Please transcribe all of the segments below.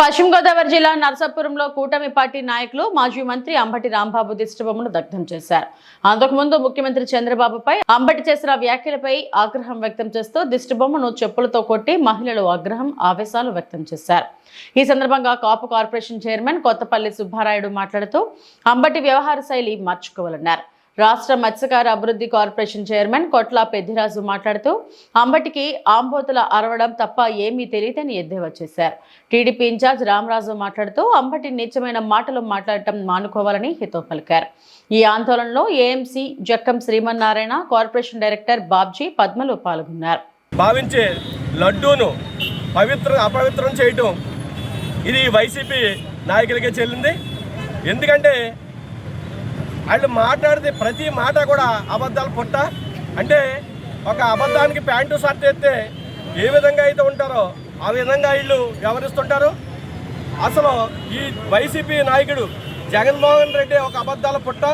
పశ్చిమ గోదావరి జిల్లా నరసాపురంలో కూటమి పార్టీ నాయకులు మాజీ మంత్రి అంబటి రాంబాబు దిష్టిబొమ్మను దగ్ధం చేశారు. అంతకుముందు ముఖ్యమంత్రి చంద్రబాబుపై అంబటి చేసిన వ్యాఖ్యలపై ఆగ్రహం వ్యక్తం చేస్తూ దిష్టిబొమ్మను చెప్పులతో కొట్టి మహిళలు ఆగ్రహం ఆవేశాలు వ్యక్తం చేశారు. ఈ సందర్భంగా కాపు కార్పొరేషన్ చైర్మన్ కొత్తపల్లి సుబ్బారాయుడు మాట్లాడుతూ అంబటి వ్యవహార శైలి మార్చుకోవాలన్నారు. రాష్ట్ర మత్స్యకార అభివృద్ధి కార్పొరేషన్ చైర్మన్ కొట్ల పెద్దిరాజు మాట్లాడుతూ అంబటికి ఆంబోతుల అరవడం తప్ప ఏమీ తెలియదని ఎద్దేవా చేశారు. టీడీపీ ఇన్ఛార్జ్ రామరాజు మాట్లాడుతూ అంబటి నీచమైన మాటలు మాట్లాడటం మానుకోవాలని హితవు పలికారు. ఈ ఆందోళనలో AMC Jakkam Srimannarayana, corporation director Babji, పద్మలు పాల్గొన్నారు. భావించే లడ్డూను అపవిత్రం చేయటం ఇది వైసీపీ నాయకులకే చెల్లింది. ఎందుకంటే వాళ్ళు మాట్లాడితే ప్రతి మాట కూడా అబద్ధాలు పుట్ట. అంటే ఒక అబద్ధానికి ప్యాంటు షర్ట్ వేస్తే ఏ విధంగా అయితే ఉంటారో ఆ విధంగా వీళ్ళు వ్యవహరిస్తుంటారు. అసలు ఈ వైసీపీ నాయకుడు జగన్మోహన్ రెడ్డి ఒక అబద్ధాల పుట్ట.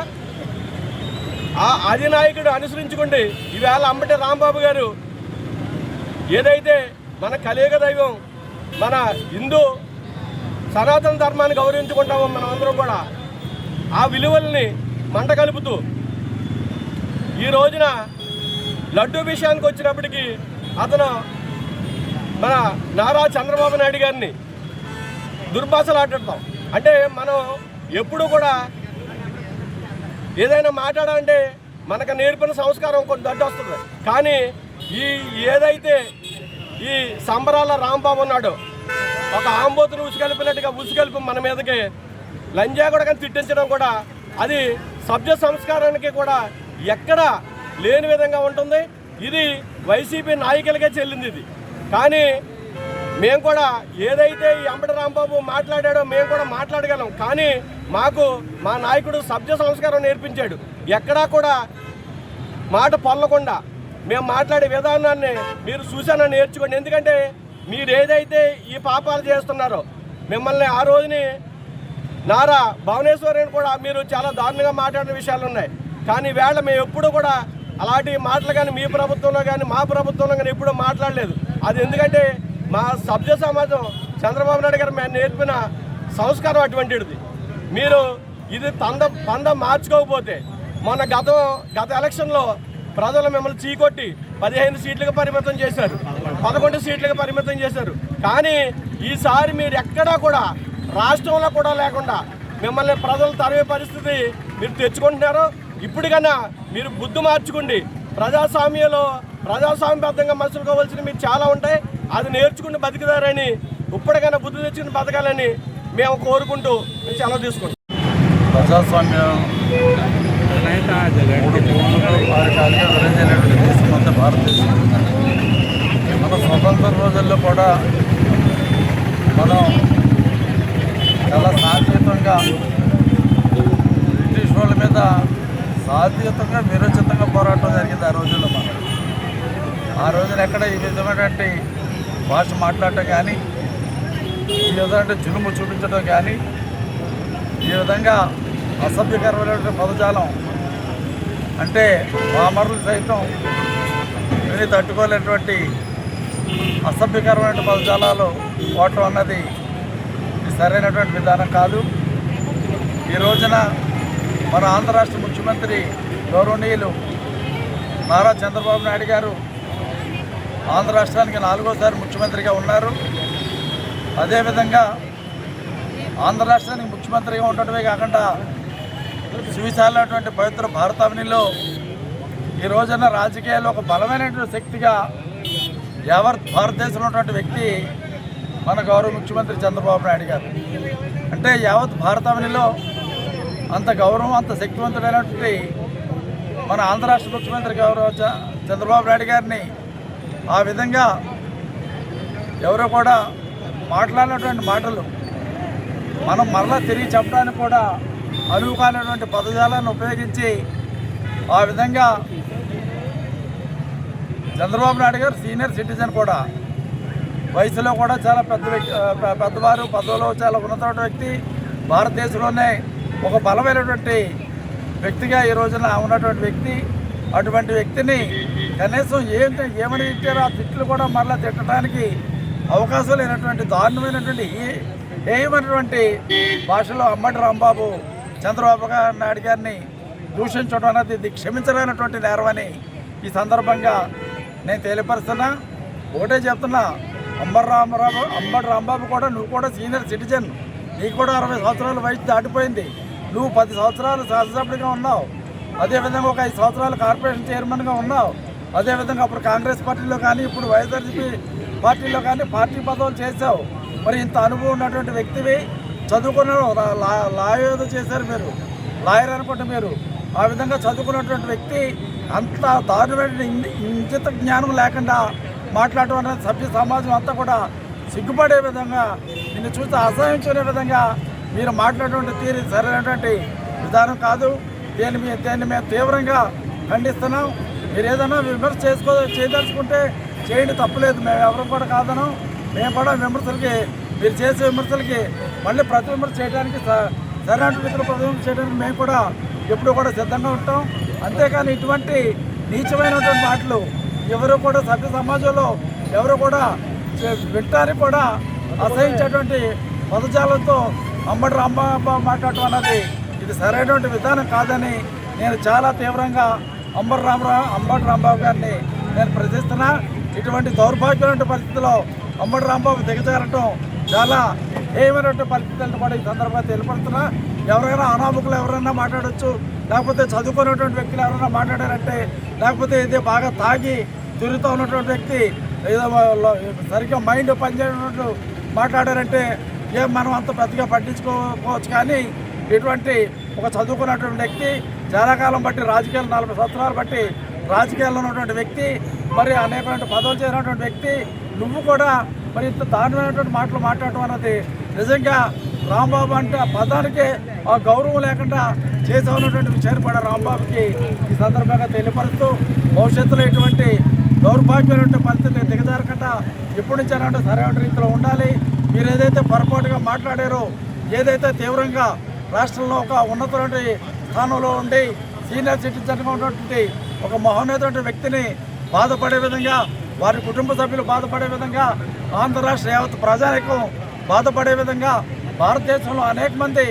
అది నాయకుడు అనుసరించుకుంటే ఈవేళ అంబటి రాంబాబు గారు ఏదైతే మన కలియుగ దైవం, మన హిందూ సనాతన ధర్మాన్ని గౌరవించుకుంటామో మనం అందరం కూడా ఆ విలువల్ని మంట కలుపుతూ ఈ రోజున లడ్డూ విషయానికి వచ్చినప్పటికీ అతను మన నారా చంద్రబాబు నాయుడు గారిని దుర్భాషలాడతాం. అంటే మనం ఎప్పుడు కూడా ఏదైనా మాట్లాడాలంటే మనకు నేర్పిన సంస్కారం కొంత దడ్డు వస్తుంది. కానీ ఏదైతే ఈ సంబరాల రాంబాబు ఉన్నాడో ఒక ఆంబోతును ఉసుకలిపినట్టుగా ఉసుకలిపి మన మీదకి లంజా కూడా కానీ తిట్టించడం కూడా అది సభ్య సంస్కారానికి కూడా ఎక్కడ లేని విధంగా ఉంటుంది. ఇది వైసీపీ నాయకులకే చెల్లింది ఇది. కానీ మేము కూడా ఏదైతే ఈ అంబటి రాంబాబు మాట్లాడాడో మేము కూడా మాట్లాడగలం. కానీ మాకు మా నాయకుడు సభ్య సంస్కారం నేర్పించాడు. ఎక్కడా కూడా మాట పొల్లకుండా మేము మాట్లాడే విధానాన్ని మీరు చూసానని నేర్చుకోండి. ఎందుకంటే మీరు ఏదైతే ఈ పాపాలు చేస్తున్నారో మిమ్మల్ని ఆ రోజుని నారా భువనేశ్వరిని కూడా మీరు చాలా దారుణంగా మాట్లాడిన విషయాలు ఉన్నాయి. కానీ వేళ మేము ఎప్పుడు కూడా అలాంటి మాటలు కానీ మీ ప్రభుత్వంలో కానీ మా ప్రభుత్వంలో కానీ ఎప్పుడూ మాట్లాడలేదు. అది ఎందుకంటే మా సభ్య సమాజం చంద్రబాబు నాయుడు గారు మేము నేర్పిన సంస్కారం అటువంటిది. మీరు ఇది పందం మార్చుకోకపోతే మొన్న గత ఎలక్షన్లో ప్రజలు మిమ్మల్ని చీకొట్టి 15 సీట్లకు పరిమితం చేశారు, 11 సీట్లకు పరిమితం చేశారు. కానీ ఈసారి మీరు ఎక్కడా కూడా రాష్ట్రంలో కూడా లేకుండా మిమ్మల్ని ప్రజలు తరిమే పరిస్థితి మీరు తెచ్చుకుంటున్నారు. ఇప్పటికన్నా మీరు బుద్ధి మార్చుకోండి. ప్రజాస్వామ్యబద్ధంగా మనుషులుకోవాల్సినవి మీరు చాలా ఉంటాయి. అది నేర్చుకుని బతికిదారని ఇప్పటికైనా బుద్ధి తెచ్చుకుని బతకాలని మేము కోరుకుంటూ సెలవు తీసుకుంటాం. ప్రజాస్వామ్యం భారతదేశం మన స్వతంత్ర రోజుల్లో కూడా మనం చాలా శాంతియుతంగా బ్రిటిష్ వాళ్ళ మీద శాంతియుతంగా విరోచితంగా పోరాటం జరిగింది. ఆ రోజుల్లో ఆ రోజున ఎక్కడ ఈ విధమైనటువంటి భాష మాట్లాడటం కానీ, ఈ విధమైన జులుము చూపించడం కానీ, ఈ విధంగా అసభ్యకరమైనటువంటి పదజాలం అంటే వామరులు సైతం విని తట్టుకోలేనటువంటి అసభ్యకరమైన పదజాలాలు పోవటం అన్నది సరైనటువంటి విధానం కాదు. ఈ రోజున మన ఆంధ్ర రాష్ట్ర ముఖ్యమంత్రి గౌరవనీయులు నారా చంద్రబాబు నాయుడు గారు ఆంధ్ర రాష్ట్రానికి 4వసారి ముఖ్యమంత్రిగా ఉన్నారు. అదేవిధంగా ఆంధ్ర రాష్ట్రానికి ముఖ్యమంత్రిగా ఉండటమే కాకుండా సువిశాలైనటువంటి పవిత్ర భారతావనిలో ఈ రోజున రాజకీయాల్లో ఒక బలమైనటువంటి శక్తిగా యావత్ భారతదేశంలో ఉన్నటువంటి వ్యక్తి మన గౌరవ ముఖ్యమంత్రి చంద్రబాబు నాయుడు గారు. అంటే యావత్ భారతావనిలో అంత గౌరవం, అంత శక్తివంతుడైనటువంటి మన ఆంధ్ర రాష్ట్ర ముఖ్యమంత్రి గౌరవ చంద్రబాబు నాయుడు గారిని ఆ విధంగా ఎవరో కూడా మాట్లాడినటువంటి మాటలు మనం మరలా తిరిగి చెప్పడానికి కూడా అనువు కానటువంటి పదజాలను ఉపయోగించి ఆ విధంగా చంద్రబాబు నాయుడు గారు సీనియర్ సిటిజన్ కూడా, వయసులో కూడా చాలా పెద్దవారు, పదవిలో చాలా ఉన్నతమైన వ్యక్తి, భారతదేశంలోనే ఒక బలమైనటువంటి వ్యక్తిగా ఈ రోజున ఉన్నటువంటి వ్యక్తి. అటువంటి వ్యక్తిని కనీసం ఏమని తిట్టారో ఆ తిట్లు కూడా మరలా తిట్టడానికి అవకాశం లేనటువంటి దారుణమైనటువంటి ఏమైనటువంటి భాషలో అంబటి రాంబాబు చంద్రబాబు నాయుడు గారిని దూషించడం అనేది ఇది క్షమించలేనటువంటి నేరమని ఈ సందర్భంగా నేను తెలియపరుస్తున్నా. ఒకటే చెప్తున్నా, అంబటి రాంబాబు కూడా నువ్వు కూడా సీనియర్ సిటిజన్, నీకు కూడా 60 సంవత్సరాల వయసు దాటిపోయింది. నువ్వు 10 సంవత్సరాలు శాసనసభ్యుడిగా ఉన్నావు, అదేవిధంగా ఒక 5 సంవత్సరాలు కార్పొరేషన్ చైర్మన్గా ఉన్నావు, అదేవిధంగా అప్పుడు కాంగ్రెస్ పార్టీలో కానీ ఇప్పుడు వైఎస్ఆర్సీపీ పార్టీలో కానీ పార్టీ పదవులు చేశావు. మరి ఇంత అనుభవం ఉన్నటువంటి వ్యక్తివి, చదువుకున్న లా ఏదో చేశారు మీరు, లాయర్ అనుకుంటే మీరు. ఆ విధంగా చదువుకున్నటువంటి వ్యక్తి అంత దారుణమైన ఇంజిత జ్ఞానం లేకుండా మాట్లాడటం అనేది సభ్య సమాజం అంతా కూడా సిగ్గుపడే విధంగా, నిన్ను చూసి అసహించుకునే విధంగా మీరు మాట్లాడేటువంటి తీరు సరైనటువంటి విధానం కాదు. దీన్ని మేము తీవ్రంగా ఖండిస్తున్నాం. మీరు ఏదైనా విమర్శ చేయదలుచుకుంటే చేయండి, తప్పలేదు. మేము ఎవరు కూడా కాదనం. మేము కూడా విమర్శలకి, మీరు చేసే విమర్శలకి మళ్ళీ ప్రతి విమర్శ చేయడానికి, సరైన వ్యక్తులు ప్రతి విమర్శ చేయడానికి మేము కూడా ఎప్పుడూ కూడా సిద్ధంగా ఉంటాం. అంతేకాని ఇటువంటి నీచమైనటువంటి మాటలు ఎవరు కూడా సభ్య సమాజంలో ఎవరు కూడా వింటానికి కూడా అసహించేటువంటి పదజాలంతో అంబటి రాంబాబు మాట్లాడటం అన్నది ఇది సరైనటువంటి విధానం కాదని నేను చాలా తీవ్రంగా అంబటి రాంబాబు గారిని నేను ప్రశ్నిస్తున్నా. ఇటువంటి దౌర్భాగ్యమైన పరిస్థితిలో అంబటి రాంబాబు దిగజారటం చాలా ఏమైనటువంటి పరిస్థితులను కూడా ఈ సందర్భంగా తెలియపడుతున్నా. ఎవరైనా అనామకులు ఎవరైనా మాట్లాడవచ్చు, లేకపోతే చదువుకున్నటువంటి వ్యక్తులు ఎవరైనా మాట్లాడారంటే, లేకపోతే ఇదే బాగా తాగి తిరుగుతూ ఉన్నటువంటి వ్యక్తి ఏదో సరిగ్గా మైండ్ పనిచేయనట్టు మాట్లాడారంటే ఏం మనం అంత పెద్దగా పట్టించుకోవచ్చు. కానీ ఇటువంటి ఒక చదువుకున్నటువంటి వ్యక్తి, చాలా కాలం బట్టి రాజకీయాలు 40 సంవత్సరాలు బట్టి రాజకీయాల్లో ఉన్నటువంటి వ్యక్తి, మరి అనేకమైన పదవులు చేసినటువంటి వ్యక్తి, నువ్వు కూడా మరి ఇంత దారుణమైనటువంటి మాటలు మాట్లాడటం అన్నది నిజంగా రాంబాబు అంటే ఆ పదానికే ఆ గౌరవం లేకుండా చేసే ఉన్నటువంటి విషయాన్ని కూడా రాంబాబుకి ఈ సందర్భంగా తెలియపరుస్తూ, భవిష్యత్తులో ఇటువంటి దౌర్భాగ్యమైనటువంటి పరిస్థితులు దిగజారకుండా ఎప్పటి నుంచి అంటే సరైన రీతిలో ఉండాలి. మీరు ఏదైతే పొరపాటుగా మాట్లాడారో, ఏదైతే తీవ్రంగా రాష్ట్రంలో ఒక ఉన్నతమైన స్థానంలో ఉండి సీనియర్ సిటిజన్గా ఉన్నటువంటి ఒక మహోన్నతమైన వ్యక్తిని బాధపడే విధంగా, వారి కుటుంబ సభ్యులు బాధపడే విధంగా, ఆంధ్ర రాష్ట్ర యావత్ ప్రజానికం బాధపడే విధంగా, భారతదేశంలో అనేక మంది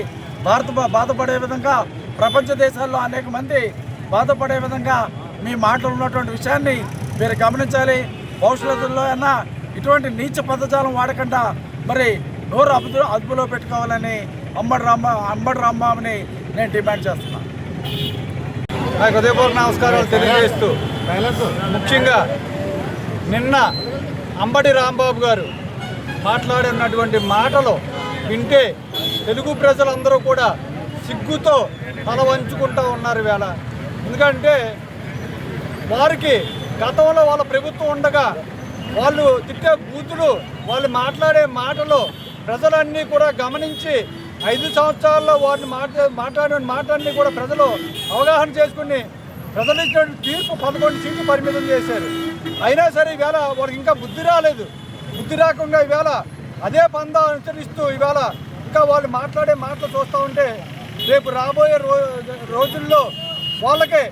బాధపడే విధంగా, ప్రపంచ దేశాల్లో అనేక మంది బాధపడే విధంగా మీ మాటలు ఉన్నటువంటి విషయాన్ని మీరు గమనించాలి. భవిష్యత్తులో అయినా ఇటువంటి నీచ పదజాలం వాడకుండా మరి నోరు అదుపులో పెట్టుకోవాలని అంబటి రాంబాబుని నేను డిమాండ్ చేస్తున్నాను. నాకు హృదయపూర్వక నమస్కారాలు తెలియజేస్తూ, ముఖ్యంగా నిన్న అంబటి రాంబాబు గారు మాట్లాడినటువంటి మాటలు వింటే తెలుగు ప్రజలందరూ కూడా సిగ్గుతో తల వంచుకుంటూ ఉన్నారు వేళ. ఎందుకంటే వారికి గతంలో వాళ్ళ ప్రభుత్వం ఉండగా వాళ్ళు తిట్టే బూతులు, వాళ్ళు మాట్లాడే మాటలు ప్రజలన్నీ కూడా గమనించి 5 సంవత్సరాల్లో వారిని మాట్లాడిన మాటలన్నీ కూడా ప్రజలు అవగాహన చేసుకుని ప్రజలు ఇచ్చిన తీర్పు 11 సీట్లు పరిమితం చేశారు. అయినా సరే ఈవేళ వారికి ఇంకా బుద్ధి రాలేదు. బుద్ధి రాకుండా ఈవేళ అదే పందా అనుసరిస్తూ ఈవేళ ఇంకా వాళ్ళు మాట్లాడే మాటలు చూస్తూ ఉంటే రేపు రాబోయే రోజుల్లో వాళ్ళకి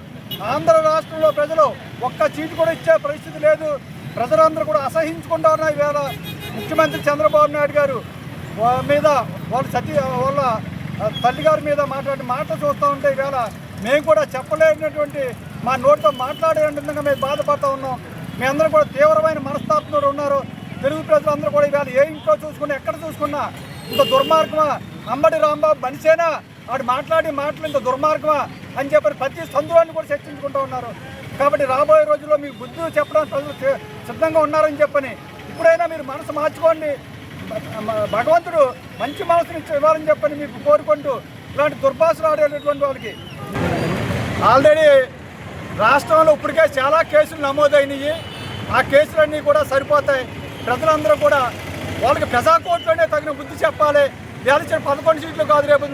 ఆంధ్ర రాష్ట్రంలో ప్రజలు ఒక్క సీటు కూడా ఇచ్చే పరిస్థితి లేదు. ప్రజలందరూ కూడా అసహించుకుంటా ఉన్నారు. ఈవేళ ముఖ్యమంత్రి చంద్రబాబు నాయుడు గారు మీద వాళ్ళ తల్లిగారి మీద మాట్లాడిన మాటలు చూస్తూ ఉంటే ఈవేళ మేము కూడా చెప్పలేనటువంటి మా నోటితో మాట్లాడే విధంగా మేము బాధపడుతూ ఉన్నాం. మీ అందరూ కూడా తీవ్రమైన మనస్తాపంతో ఉన్నారు. తెలుగు ప్రజలందరూ కూడా ఈవేళ ఏ ఇంట్లో చూసుకున్నా, ఎక్కడ చూసుకున్నా ఇంత దుర్మార్గమా, అంబటి రాంబాబు మనిషేనా, వాడు మాట్లాడి మాటలు ఇంత దుర్మార్గమా అని చెప్పి ప్రతి సందులోని కూడా చర్చించుకుంటూ ఉన్నారు. కాబట్టి రాబోయే రోజుల్లో మీకు బుద్ధి చెప్పడానికి ప్రజలు సిద్ధంగా ఉన్నారని చెప్పని ఇప్పుడైనా మీరు మనసు మార్చుకోండి. భగవంతుడు మంచి మనసుని ఇవ్వాలని చెప్పని మీకు కోరుకుంటూ ఇలాంటి దుర్భాషలు ఆడేటటువంటి వాళ్ళకి ఆల్రెడీ రాష్ట్రంలో ఇప్పటికే చాలా కేసులు నమోదైనవి. ఆ కేసులన్నీ కూడా సరిపోతాయి. ప్రజలందరూ కూడా వాళ్ళకి ప్రజాకోర్టులోనే తగిన బుద్ధి చెప్పాలి. వేళ 11 సీట్లు కాదు, రేపు